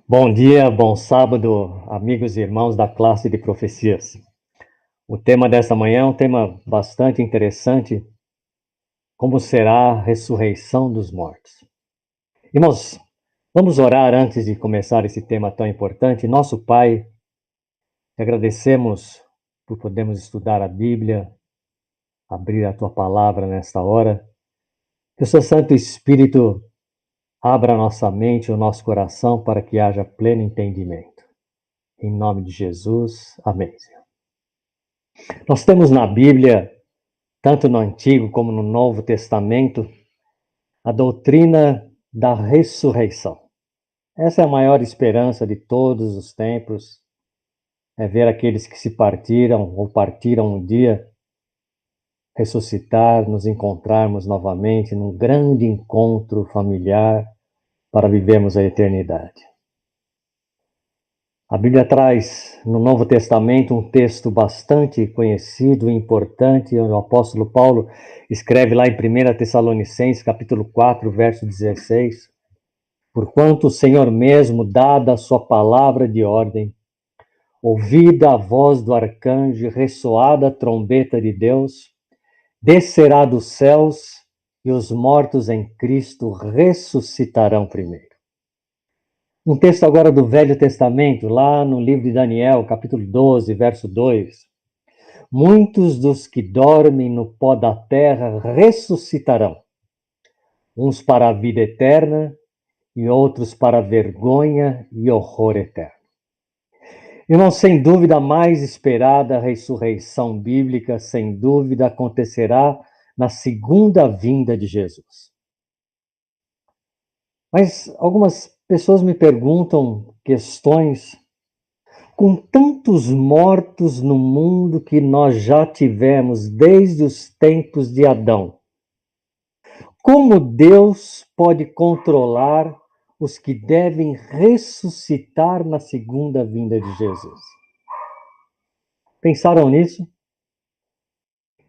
Bom dia, bom sábado, amigos e irmãos da classe de profecias. O tema desta manhã é um tema bastante interessante: como será a ressurreição dos mortos. Irmãos, vamos orar antes de começar esse tema tão importante. Nosso Pai, te agradecemos por podermos estudar a Bíblia, abrir a tua palavra nesta hora. Que o seu Santo Espírito abra a nossa mente, o nosso coração, para que haja pleno entendimento. Em nome de Jesus, amém. Nós temos na Bíblia, tanto no Antigo como no Novo Testamento, a doutrina da ressurreição. Essa é a maior esperança de todos os tempos, é ver aqueles que se partiram ou partiram um dia ressuscitar, nos encontrarmos novamente num grande encontro familiar para vivermos a eternidade. A Bíblia traz no Novo Testamento um texto bastante conhecido e importante. O apóstolo Paulo escreve lá em 1 Tessalonicenses, capítulo 4, verso 16: Porquanto o Senhor mesmo, dada a sua palavra de ordem, ouvida a voz do arcanjo, ressoada a trombeta de Deus, descerá dos céus e os mortos em Cristo ressuscitarão primeiro. Um texto agora do Velho Testamento, lá no livro de Daniel, capítulo 12, verso 2. Muitos dos que dormem no pó da terra ressuscitarão, uns para a vida eterna e outros para a vergonha e horror eterno. Irmão, sem dúvida, a mais esperada ressurreição bíblica, sem dúvida, acontecerá na segunda vinda de Jesus. Mas algumas pessoas me perguntam questões: com tantos mortos no mundo que nós já tivemos desde os tempos de Adão, como Deus pode controlar os que devem ressuscitar na segunda vinda de Jesus? Pensaram nisso?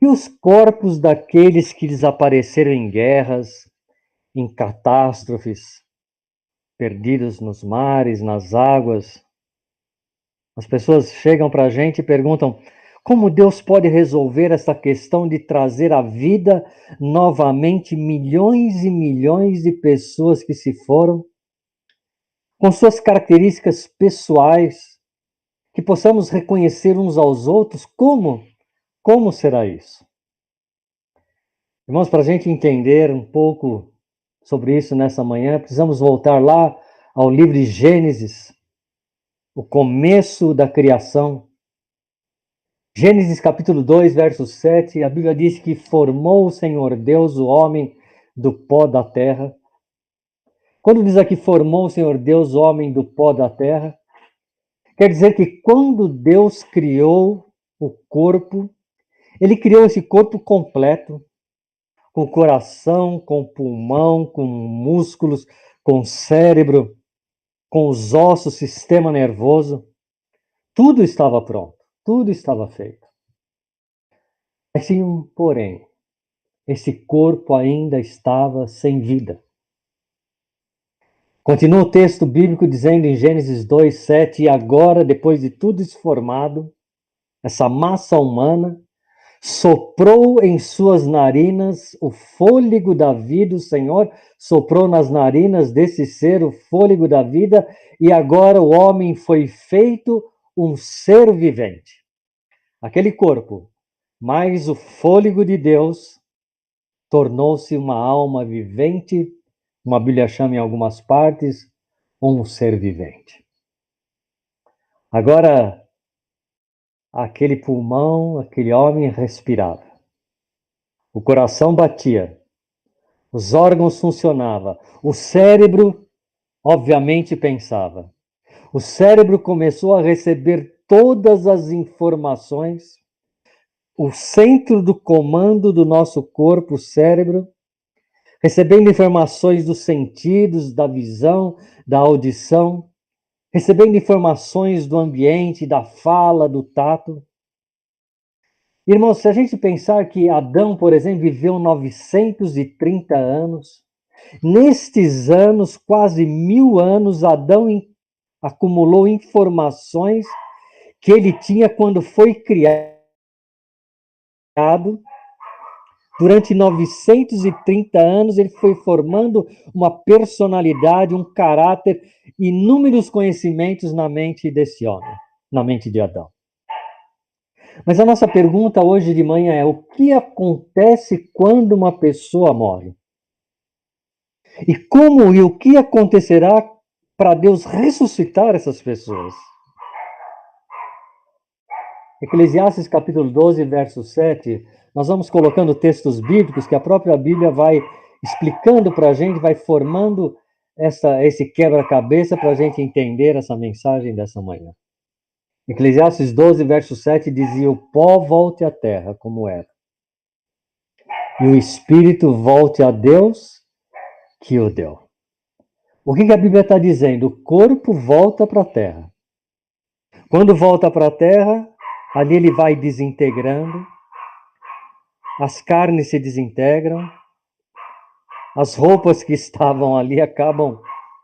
E os corpos daqueles que desapareceram em guerras, em catástrofes, perdidos nos mares, nas águas? As pessoas chegam para a gente e perguntam: como Deus pode resolver essa questão de trazer à vida novamente milhões e milhões de pessoas que se foram, com suas características pessoais, que possamos reconhecer uns aos outros? Como será isso? Irmãos, para a gente entender um pouco sobre isso nessa manhã, precisamos voltar lá ao livro de Gênesis, o começo da criação. Gênesis capítulo 2, verso 7, a Bíblia diz que formou o Senhor Deus o homem do pó da terra. Quando diz aqui formou o Senhor Deus o homem do pó da terra, quer dizer que quando Deus criou o corpo, ele criou esse corpo completo, com coração, com pulmão, com músculos, com cérebro, com os ossos, sistema nervoso. Tudo estava pronto, tudo estava feito. Mas tinha um porém: esse corpo ainda estava sem vida. Continua o texto bíblico dizendo em Gênesis 2, 7, e agora, depois de tudo isso formado, essa massa humana soprou em suas narinas o fôlego da vida. O Senhor soprou nas narinas desse ser o fôlego da vida, e agora o homem foi feito um ser vivente. Aquele corpo, mais o fôlego de Deus, tornou-se uma alma vivente, uma Bíblia chama em algumas partes, um ser vivente. Agora, aquele pulmão, aquele homem respirava, o coração batia, os órgãos funcionavam, o cérebro, obviamente, pensava. O cérebro começou a receber todas as informações, o centro do comando do nosso corpo, o cérebro, recebendo informações dos sentidos, da visão, da audição, recebendo informações do ambiente, da fala, do tato. Irmãos, se a gente pensar que Adão, por exemplo, viveu 930 anos, nestes anos, quase 1000 anos, Adão acumulou informações que ele tinha quando foi criado. Durante 930 anos, ele foi formando uma personalidade, um caráter, inúmeros conhecimentos na mente desse homem, na mente de Adão. Mas a nossa pergunta hoje de manhã é: o que acontece quando uma pessoa morre? E como e o que acontecerá para Deus ressuscitar essas pessoas? Eclesiastes capítulo 12, verso 7, nós vamos colocando textos bíblicos que a própria Bíblia vai explicando para a gente, vai formando esse quebra-cabeça para a gente entender essa mensagem dessa manhã. Eclesiastes 12, verso 7 dizia: o pó volte à terra como era, e o espírito volte a Deus que o deu. O que a Bíblia está dizendo? O corpo volta para a terra. Quando volta para a terra, ali ele vai desintegrando, as carnes se desintegram, as roupas que estavam ali acabam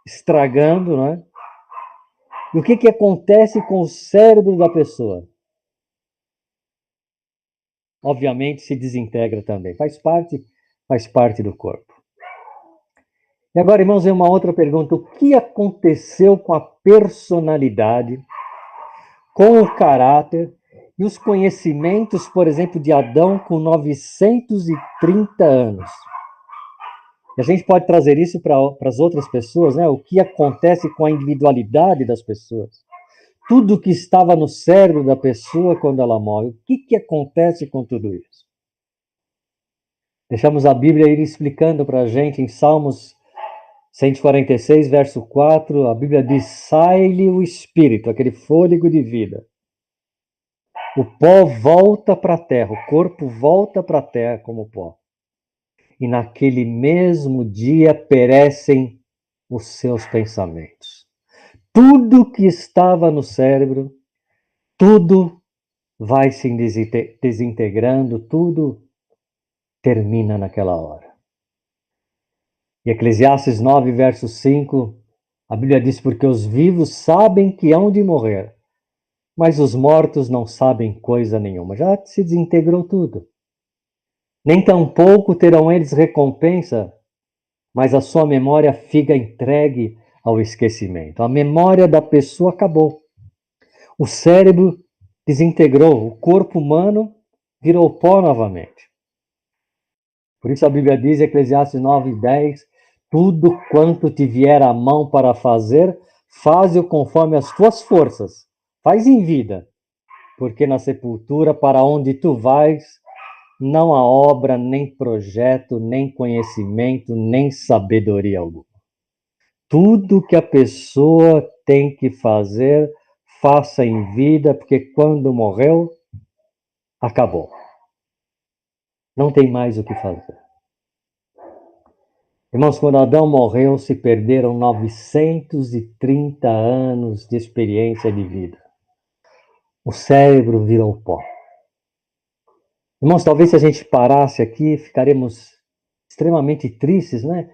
estragando, não é? E o que acontece com o cérebro da pessoa? Obviamente se desintegra também, faz parte do corpo. E agora, irmãos, vem uma outra pergunta: o que aconteceu com a personalidade, com o caráter e os conhecimentos, por exemplo, de Adão com 930 anos? E a gente pode trazer isso para as outras pessoas, né? O que acontece com a individualidade das pessoas? Tudo que estava no cérebro da pessoa quando ela morre. O que acontece com tudo isso? Deixamos a Bíblia ir explicando para a gente em Salmos 146, verso 4, a Bíblia diz: sai-lhe o espírito, aquele fôlego de vida. O pó volta para a terra, o corpo volta para a terra como pó. E naquele mesmo dia perecem os seus pensamentos. Tudo que estava no cérebro, tudo vai se desintegrando, tudo termina naquela hora. E Eclesiastes 9, verso 5, a Bíblia diz: porque os vivos sabem que hão de morrer, mas os mortos não sabem coisa nenhuma. Já se desintegrou tudo. Nem tampouco terão eles recompensa, mas a sua memória fica entregue ao esquecimento. A memória da pessoa acabou. O cérebro desintegrou, o corpo humano virou pó novamente. Por isso a Bíblia diz, Eclesiastes 9:10, tudo quanto te vier à mão para fazer, faze-o conforme as tuas forças. Faz em vida, porque na sepultura para onde tu vais, não há obra, nem projeto, nem conhecimento, nem sabedoria alguma. Tudo que a pessoa tem que fazer, faça em vida, porque quando morreu, acabou. Não tem mais o que fazer. Irmãos, quando Adão morreu, se perderam 930 anos de experiência de vida. O cérebro virou pó. Irmãos, talvez se a gente parasse aqui, ficaremos extremamente tristes, né?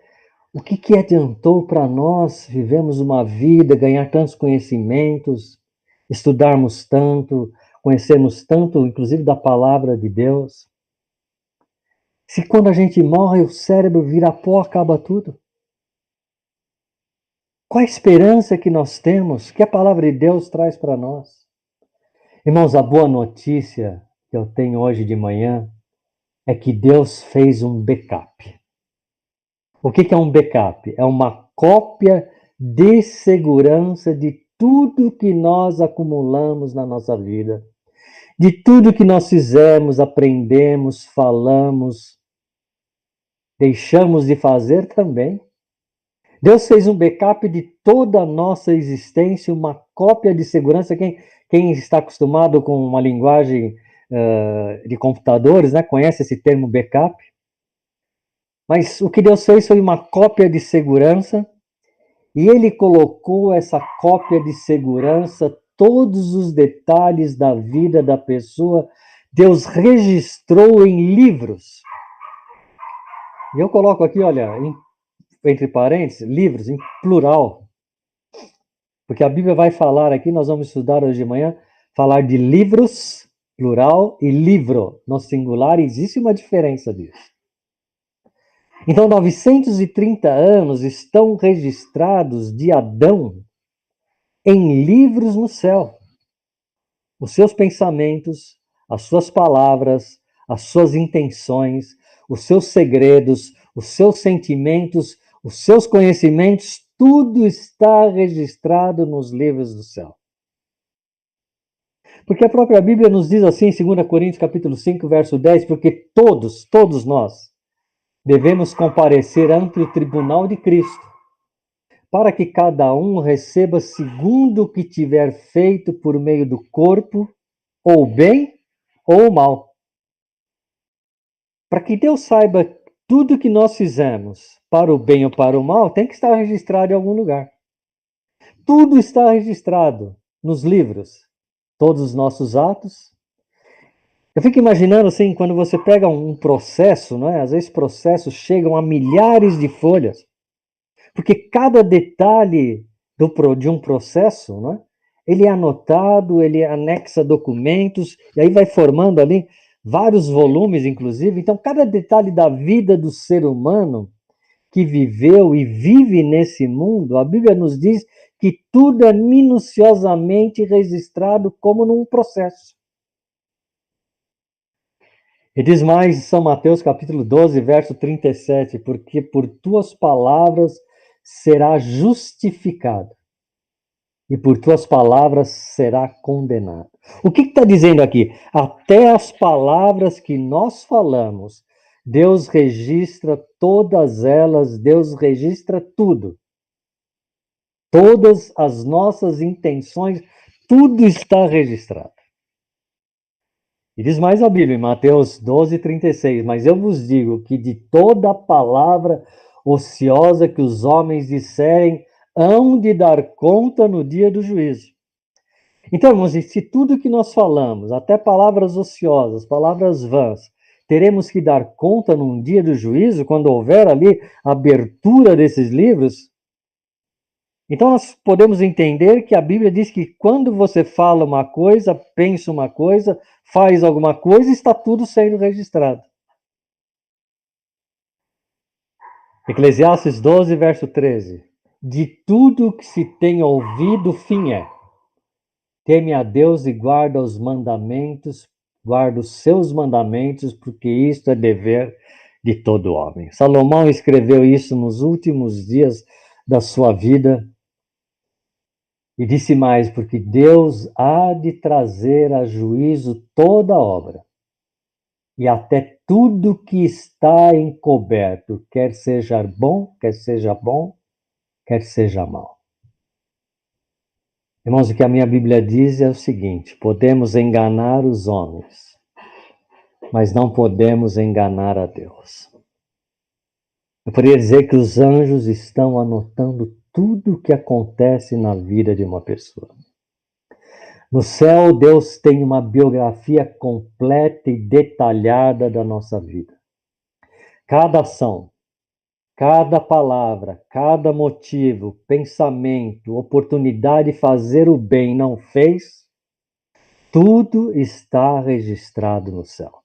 O que adiantou para nós vivemos uma vida, ganhar tantos conhecimentos, estudarmos tanto, conhecermos tanto, inclusive da palavra de Deus? Se quando a gente morre o cérebro vira pó, acaba tudo. Qual a esperança que nós temos, que a palavra de Deus traz para nós? Irmãos, a boa notícia que eu tenho hoje de manhã é que Deus fez um backup. O que é um backup? É uma cópia de segurança de tudo que nós acumulamos na nossa vida, de tudo que nós fizemos, aprendemos, falamos, deixamos de fazer também. Deus fez um backup de toda a nossa existência, uma cópia de segurança. Quem está acostumado com uma linguagem de computadores, né, conhece esse termo backup. Mas o que Deus fez foi uma cópia de segurança, e Ele colocou essa cópia de segurança, todos os detalhes da vida da pessoa, Deus registrou em livros. E eu coloco aqui, olha, entre parênteses, livros, em plural. Porque a Bíblia vai falar aqui, nós vamos estudar hoje de manhã, falar de livros, plural, e livro, no singular, existe uma diferença disso. Então, 930 anos estão registrados de Adão em livros no céu. Os seus pensamentos, as suas palavras, as suas intenções, os seus segredos, os seus sentimentos, os seus conhecimentos, tudo está registrado nos livros do céu. Porque a própria Bíblia nos diz assim, em 2 Coríntios capítulo 5, verso 10, porque todos nós, devemos comparecer ante o tribunal de Cristo, para que cada um receba segundo o que tiver feito por meio do corpo, ou bem ou mal. Para que Deus saiba tudo que nós fizemos, para o bem ou para o mal, tem que estar registrado em algum lugar. Tudo está registrado nos livros, todos os nossos atos. Eu fico imaginando assim, quando você pega um processo, não é? Às vezes processos chegam a milhares de folhas, porque cada detalhe de um processo, não é? Ele é anotado, ele anexa documentos, e aí vai formando ali vários volumes, inclusive. Então, cada detalhe da vida do ser humano que viveu e vive nesse mundo, a Bíblia nos diz que tudo é minuciosamente registrado como num processo. E diz mais em São Mateus capítulo 12, verso 37, porque por tuas palavras será justificado, e por tuas palavras será condenado. O que está dizendo aqui? Até as palavras que nós falamos, Deus registra todas elas, Deus registra tudo. Todas as nossas intenções, tudo está registrado. E diz mais a Bíblia, em Mateus 12, 36, mas eu vos digo que de toda palavra ociosa que os homens disserem, hão de dar conta no dia do juízo. Então, irmãos, se tudo que nós falamos, até palavras ociosas, palavras vãs, teremos que dar conta num dia do juízo, quando houver ali a abertura desses livros, então nós podemos entender que a Bíblia diz que quando você fala uma coisa, pensa uma coisa, faz alguma coisa, está tudo sendo registrado. Eclesiastes 12, verso 13. De tudo que se tem ouvido, fim é. Teme a Deus e guarda os mandamentos, guarda os seus mandamentos, porque isto é dever de todo homem. Salomão escreveu isso nos últimos dias da sua vida. E disse mais, porque Deus há de trazer a juízo toda obra, e até tudo que está encoberto, quer seja bom, quer seja mal. Irmãos, o que a minha Bíblia diz é o seguinte: podemos enganar os homens, mas não podemos enganar a Deus. Eu poderia dizer que os anjos estão anotando tudo o que acontece na vida de uma pessoa. No céu, Deus tem uma biografia completa e detalhada da nossa vida. Cada ação, cada palavra, cada motivo, pensamento, oportunidade de fazer o bem não fez, tudo está registrado no céu.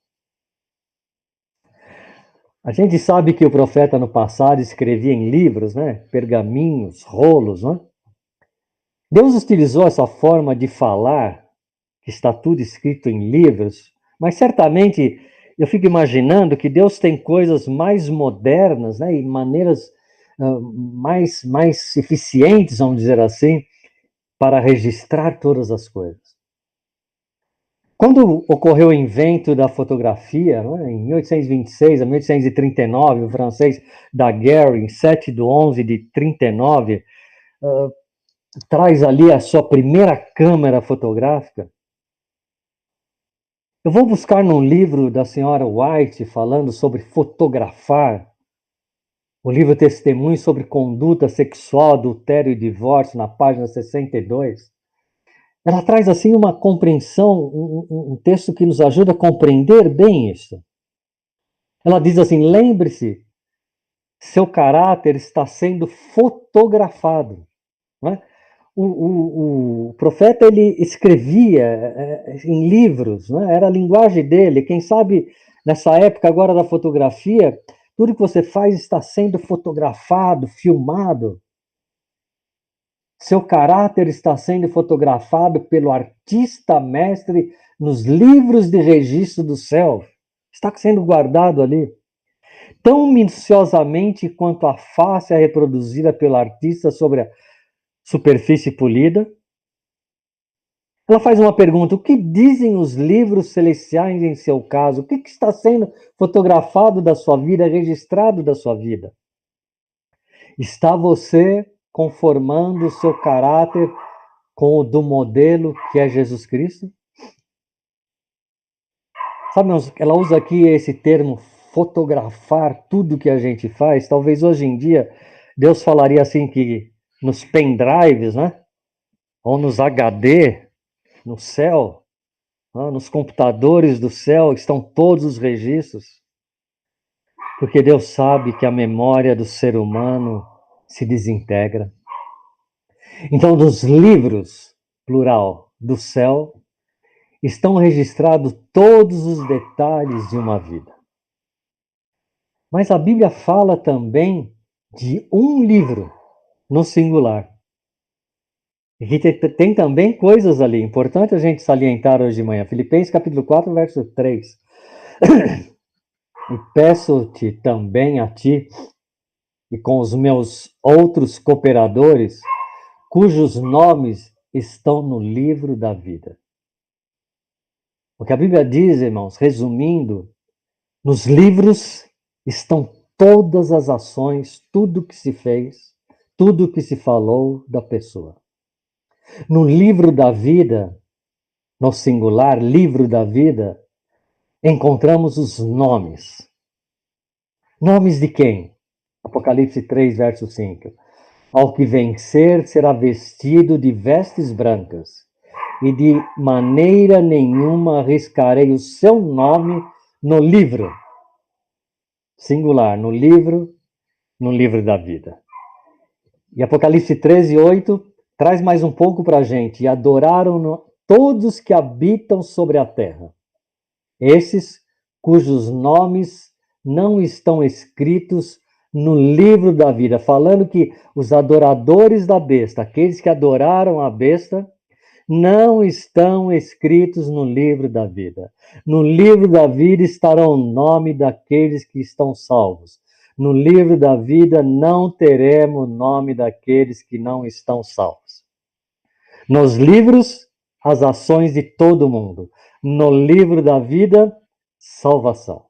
A gente sabe que o profeta no passado escrevia em livros, né? Pergaminhos, rolos, né? Deus utilizou essa forma de falar, que está tudo escrito em livros, mas certamente eu fico imaginando que Deus tem coisas mais modernas, né, e maneiras mais eficientes, vamos dizer assim, para registrar todas as coisas. Quando ocorreu o invento da fotografia, né, em 1826 a 1839, o francês Daguerre, em 7/11 de 39, traz ali a sua primeira câmera fotográfica. Eu vou buscar num livro da senhora White falando sobre fotografar, o livro Testemunho sobre Conduta Sexual, Adultério e Divórcio, na página 62. Ela traz assim uma compreensão, um texto que nos ajuda a compreender bem isso. Ela diz assim: lembre-se, seu caráter está sendo fotografado. Não é? o profeta ele escrevia em livros, né? Era a linguagem dele. Quem sabe nessa época agora da fotografia, tudo que você faz está sendo fotografado, filmado. Seu caráter está sendo fotografado pelo artista mestre nos livros de registro do céu. Está sendo guardado ali. Tão minuciosamente quanto a face é reproduzida pelo artista sobre a superfície polida. Ela faz uma pergunta: o que dizem os livros celestiais em seu caso? O que está sendo fotografado da sua vida, registrado da sua vida? Está você conformando o seu caráter com o do modelo que é Jesus Cristo? Sabe, ela usa aqui esse termo fotografar tudo que a gente faz. Talvez hoje em dia Deus falaria assim que nos pendrives, né? Ou nos HD, no céu, nos computadores do céu estão todos os registros, porque Deus sabe que a memória do ser humano se desintegra. Então, nos livros, plural, do céu, estão registrados todos os detalhes de uma vida. Mas a Bíblia fala também de um livro, no singular. E tem também coisas ali, importante a gente salientar hoje de manhã. Filipenses capítulo 4, verso 3. E peço-te também a ti, e com os meus outros cooperadores, cujos nomes estão no livro da vida. O que a Bíblia diz, irmãos, resumindo, nos livros estão todas as ações, tudo que se fez, tudo que se falou da pessoa. No livro da vida, no singular livro da vida, encontramos os nomes. Nomes de quem? Apocalipse 3, verso 5. Ao que vencer será vestido de vestes brancas, e de maneira nenhuma arriscarei o seu nome no livro. Singular, no livro da vida. E Apocalipse 13, 8 traz mais um pouco para a gente. E adoraram todos que habitam sobre a terra. Esses cujos nomes não estão escritos no livro da vida, falando que os adoradores da besta, aqueles que adoraram a besta, não estão escritos no livro da vida. No livro da vida estará o nome daqueles que estão salvos. No livro da vida não teremos o nome daqueles que não estão salvos. Nos livros, as ações de todo mundo. No livro da vida, salvação.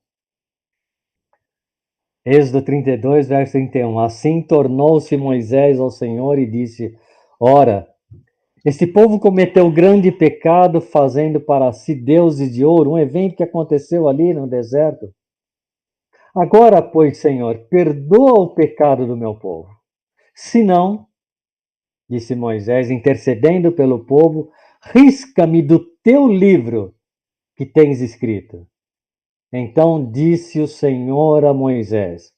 Êxodo 32, verso 31. Assim tornou-se Moisés ao Senhor e disse: Ora, este povo cometeu grande pecado, fazendo para si deuses de ouro, um evento que aconteceu ali no deserto. Agora, pois, Senhor, perdoa o pecado do meu povo. Se não, disse Moisés, intercedendo pelo povo, risca-me do teu livro que tens escrito. Então disse o Senhor a Moisés: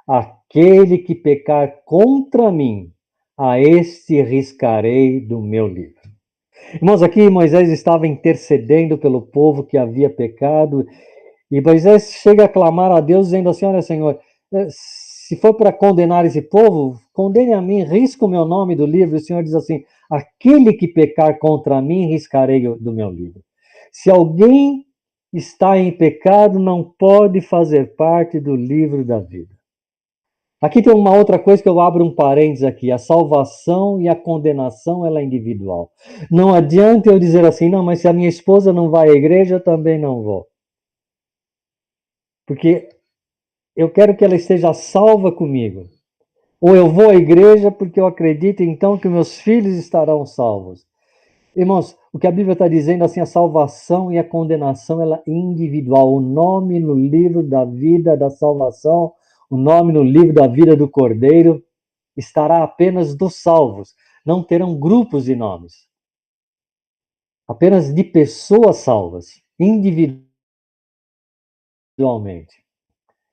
aquele que pecar contra mim, a este riscarei do meu livro. Irmãos, aqui Moisés estava intercedendo pelo povo que havia pecado, e Moisés chega a clamar a Deus, dizendo assim: olha, Senhor, se for para condenar esse povo, condene a mim, risca o meu nome do livro. E o Senhor diz assim: aquele que pecar contra mim, riscarei do meu livro. Se alguém está em pecado, não pode fazer parte do livro da vida. Aqui tem uma outra coisa que eu abro um parênteses aqui. A salvação e a condenação, ela é individual. Não adianta eu dizer assim, não, mas se a minha esposa não vai à igreja, eu também não vou. Porque eu quero que ela esteja salva comigo. Ou eu vou à igreja porque eu acredito então que meus filhos estarão salvos. Irmãos, o que a Bíblia está dizendo assim, a salvação e a condenação, ela é individual. O nome no livro da vida da salvação, o nome no livro da vida do Cordeiro, estará apenas dos salvos. Não terão grupos de nomes. Apenas de pessoas salvas, individualmente.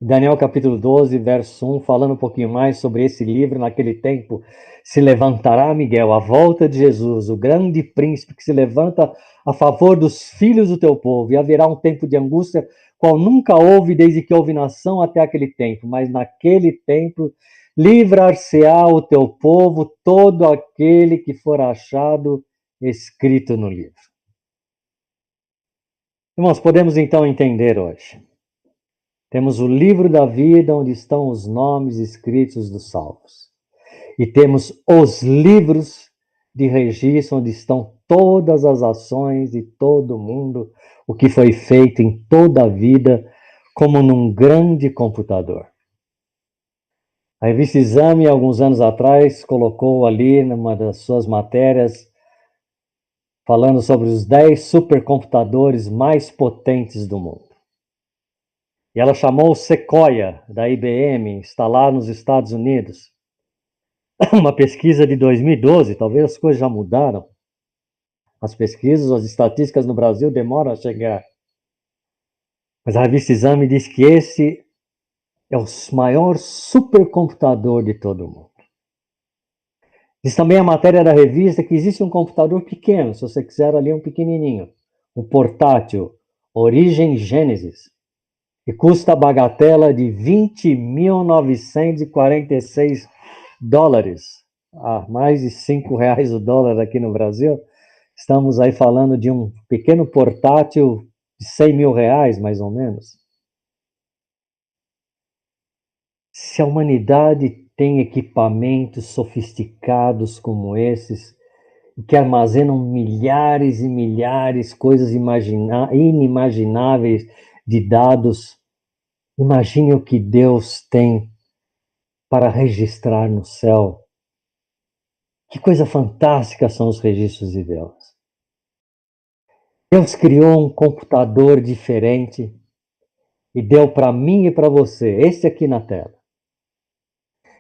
Daniel capítulo 12, verso 1, falando um pouquinho mais sobre esse livro. Naquele tempo se levantará Miguel, a volta de Jesus, o grande príncipe que se levanta a favor dos filhos do teu povo, e haverá um tempo de angústia, qual nunca houve desde que houve nação até aquele tempo, mas naquele tempo livrar-se-á o teu povo, todo aquele que for achado escrito no livro. Irmãos, podemos então entender hoje. Temos o livro da vida, onde estão os nomes escritos dos salvos. E temos os livros de registro, onde estão todas as ações de todo mundo, o que foi feito em toda a vida, como num grande computador. A revista Exame, alguns anos atrás, colocou ali, numa das suas matérias, falando sobre os 10 supercomputadores mais potentes do mundo. E ela chamou o Sequoia, da IBM, está lá nos Estados Unidos. Uma pesquisa de 2012, talvez as coisas já mudaram. As pesquisas, as estatísticas no Brasil demoram a chegar. Mas a revista Exame diz que esse é o maior supercomputador de todo o mundo. Diz também a matéria da revista que existe um computador pequeno, se você quiser ali um pequenininho, um portátil, Origem Gênesis, e custa a bagatela de 20.946 dólares, mais de R$ 5 o dólar aqui no Brasil. Estamos aí falando de um pequeno portátil de R$ 100.000, mais ou menos. Se a humanidade tem equipamentos sofisticados como esses, que armazenam milhares e milhares de coisas inimagináveis de dados, imagine o que Deus tem para registrar no céu. Que coisa fantástica são os registros de Deus. Deus criou um computador diferente e deu para mim e para você, esse aqui na tela.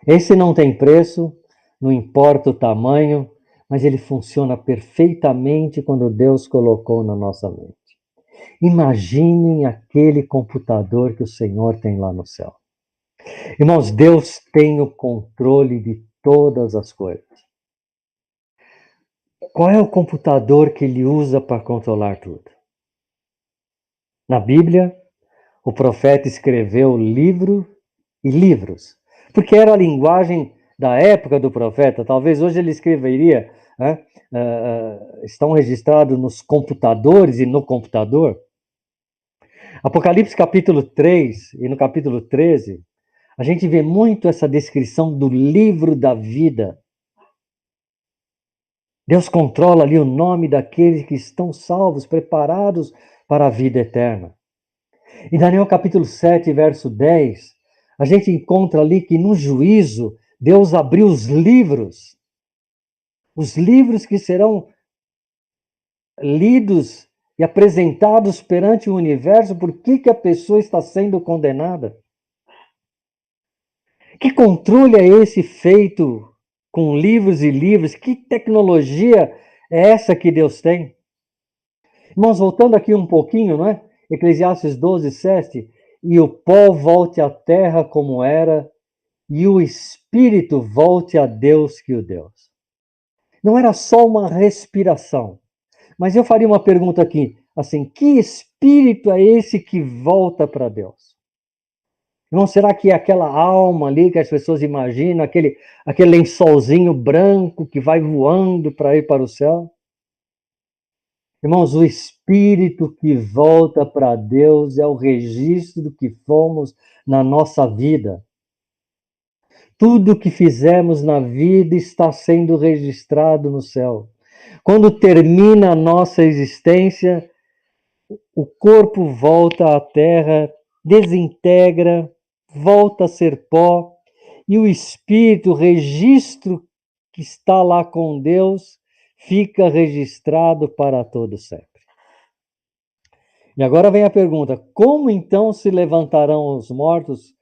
Esse não tem preço, não importa o tamanho, mas ele funciona perfeitamente quando Deus colocou na nossa mente. Imaginem aquele computador que o Senhor tem lá no céu. Irmãos, Deus tem o controle de todas as coisas. Qual é o computador que ele usa para controlar tudo? Na Bíblia, o profeta escreveu livro e livros, porque era a linguagem da época do profeta. Talvez hoje ele escreveria, né, estão registrados nos computadores e no computador. Apocalipse capítulo 3 e no capítulo 13, a gente vê muito essa descrição do livro da vida. Deus controla ali o nome daqueles que estão salvos, preparados para a vida eterna. Em Daniel capítulo 7, verso 10, a gente encontra ali que no juízo, Deus abriu os livros que serão lidos e apresentados perante o universo, por que a pessoa está sendo condenada. Que controle é esse feito com livros e livros? Que tecnologia é essa que Deus tem? Irmãos, voltando aqui um pouquinho, não é? Eclesiastes 12, 7. E o pó volte à terra como era, e o espírito volte a Deus que o deu. Não era só uma respiração. Mas eu faria uma pergunta aqui, assim, que espírito é esse que volta para Deus? Não será que é aquela alma ali que as pessoas imaginam, aquele lençolzinho branco que vai voando para ir para o céu? Irmãos, o espírito que volta para Deus é o registro do que fomos na nossa vida. Tudo que fizemos na vida está sendo registrado no céu. Quando termina a nossa existência, o corpo volta à terra, desintegra, volta a ser pó, e o espírito, o registro que está lá com Deus, fica registrado para todo sempre. E agora vem a pergunta: como então se levantarão os mortos?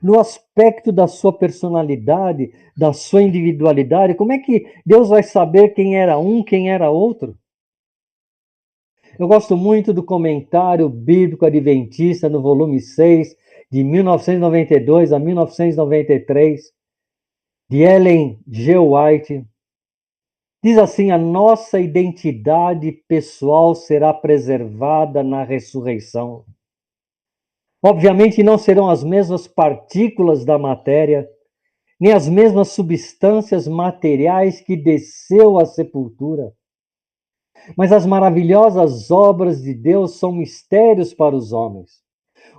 No aspecto da sua personalidade, da sua individualidade, como é que Deus vai saber quem era um, quem era outro? Eu gosto muito do comentário bíblico adventista no volume 6, de 1992 a 1993, de Ellen G. White, diz assim: a nossa identidade pessoal será preservada na ressurreição. Obviamente não serão as mesmas partículas da matéria, nem as mesmas substâncias materiais que desceu à sepultura. Mas as maravilhosas obras de Deus são mistérios para os homens.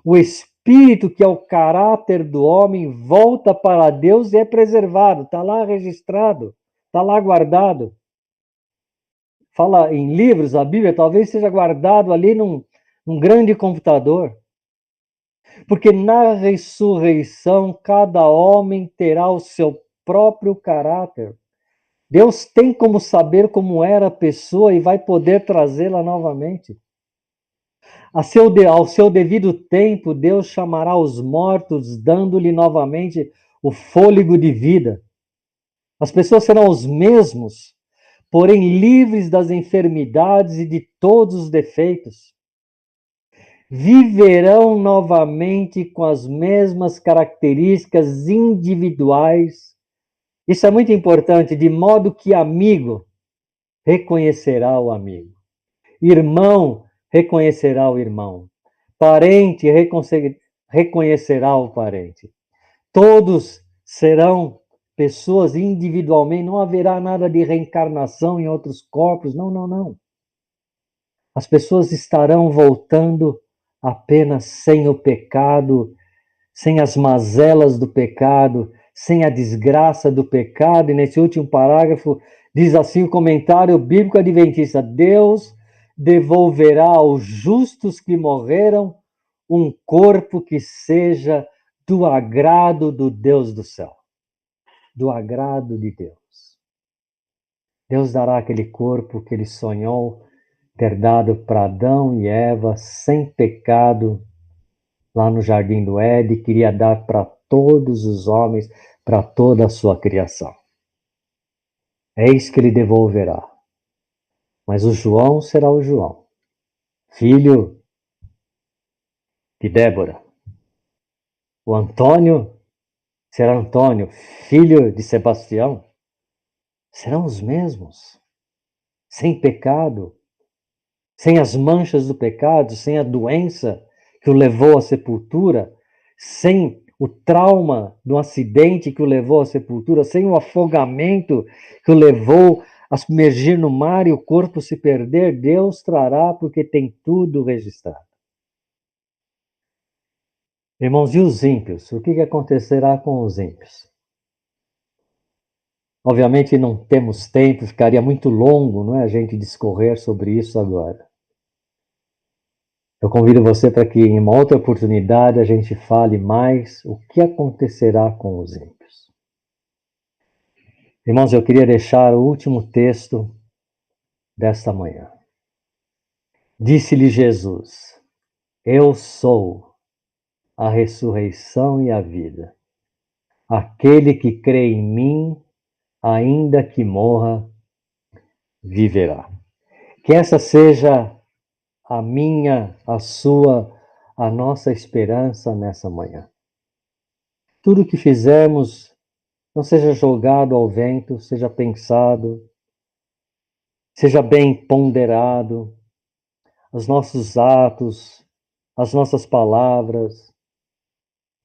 O Espírito, que é o caráter do homem, volta para Deus e é preservado, está lá registrado, está lá guardado. Fala em livros, a Bíblia talvez seja guardado ali num grande computador. Porque na ressurreição cada homem terá o seu próprio caráter. Deus tem como saber como era a pessoa e vai poder trazê-la novamente. Ao seu devido tempo, Deus chamará os mortos, dando-lhe novamente o fôlego de vida. As pessoas serão os mesmos, porém livres das enfermidades e de todos os defeitos. Viverão novamente com as mesmas características individuais. Isso é muito importante, de modo que amigo reconhecerá o amigo, irmão reconhecerá o irmão, parente reconhecerá o parente. Todos serão pessoas individualmente, não haverá nada de reencarnação em outros corpos, não, não, não. As pessoas estarão voltando apenas sem o pecado, sem as mazelas do pecado, sem a desgraça do pecado. E nesse último parágrafo diz assim o comentário bíblico adventista: Deus devolverá aos justos que morreram um corpo que seja do agrado do Deus do céu. Do agrado de Deus. Deus dará aquele corpo que ele sonhou ter dado para Adão e Eva sem pecado, lá no Jardim do Éden, queria dar para todos os homens, para toda a sua criação. Eis que ele devolverá. Mas o João será o João, filho de Débora. O Antônio será Antônio, filho de Sebastião. Serão os mesmos, sem pecado, sem as manchas do pecado, sem a doença que o levou à sepultura, sem o trauma do acidente que o levou à sepultura, sem o afogamento que o levou a submergir no mar e o corpo se perder, Deus trará, porque tem tudo registrado. Irmãos, e os ímpios? O que acontecerá com os ímpios? Obviamente não temos tempo, ficaria muito longo, não é, a gente discorrer sobre isso agora. Eu convido você para que em uma outra oportunidade a gente fale mais o que acontecerá com os ímpios. Irmãos, eu queria deixar o último texto desta manhã. Disse-lhe Jesus: eu sou a ressurreição e a vida. Aquele que crê em mim, ainda que morra, viverá. Que essa seja a minha, a sua, a nossa esperança nessa manhã. Tudo que fizermos não seja jogado ao vento, seja pensado, seja bem ponderado, os nossos atos, as nossas palavras,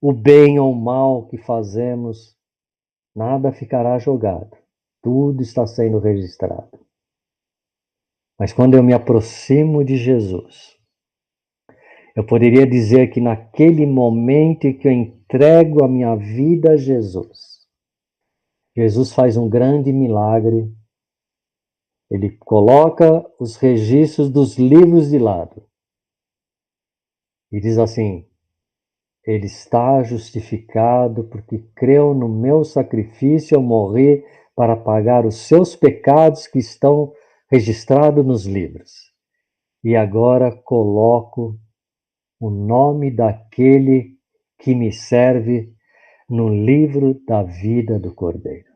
o bem ou o mal que fazemos, nada ficará jogado, tudo está sendo registrado. Mas quando eu me aproximo de Jesus, eu poderia dizer que naquele momento em que eu entrego a minha vida a Jesus, Jesus faz um grande milagre. Ele coloca os registros dos livros de lado e diz assim: ele está justificado porque creu no meu sacrifício, eu morri para pagar os seus pecados que estão registrados nos livros. E agora coloco o nome daquele que me serve no livro da vida do Cordeiro.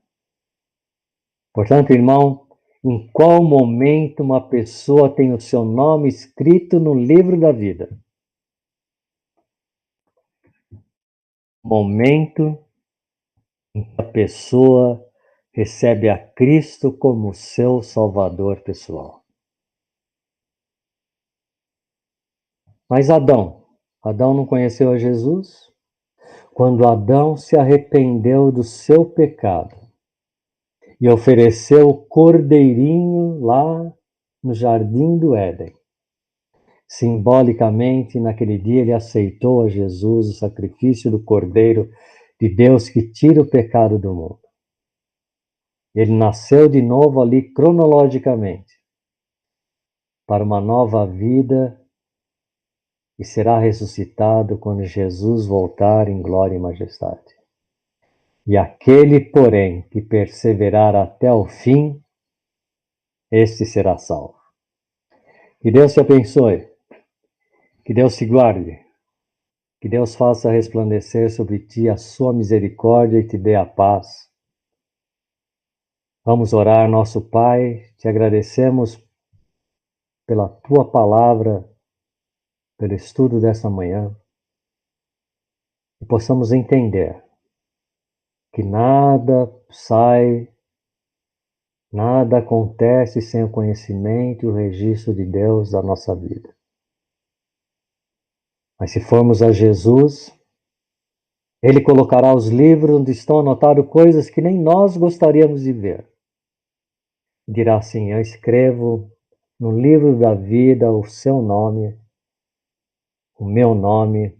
Portanto, irmão, em qual momento uma pessoa tem o seu nome escrito no livro da vida? momento em que a pessoa recebe a Cristo como seu Salvador pessoal. Mas Adão não conheceu a Jesus? Quando Adão se arrependeu do seu pecado e ofereceu o cordeirinho lá no jardim do Éden. Simbolicamente, naquele dia, ele aceitou a Jesus, o sacrifício do Cordeiro de Deus que tira o pecado do mundo. Ele nasceu de novo ali cronologicamente para uma nova vida e será ressuscitado quando Jesus voltar em glória e majestade. E aquele, porém, que perseverar até o fim, este será salvo. Que Deus te abençoe, que Deus te guarde, que Deus faça resplandecer sobre ti a sua misericórdia e te dê a paz. Vamos orar, nosso Pai, te agradecemos pela tua palavra, pelo estudo dessa manhã, e possamos entender que nada acontece sem o conhecimento e o registro de Deus da nossa vida. Mas se formos a Jesus, Ele colocará os livros onde estão anotadas coisas que nem nós gostaríamos de ver. Dirá assim: eu escrevo no livro da vida o seu nome, o meu nome,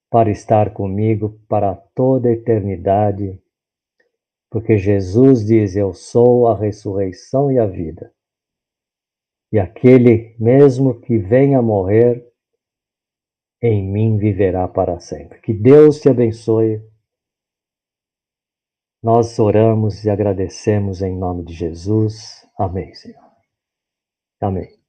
para estar comigo para toda a eternidade, porque Jesus diz: eu sou a ressurreição e a vida. E aquele mesmo que venha a morrer, em mim viverá para sempre. Que Deus te abençoe. Nós oramos e agradecemos em nome de Jesus. Amém, Senhor. Amém.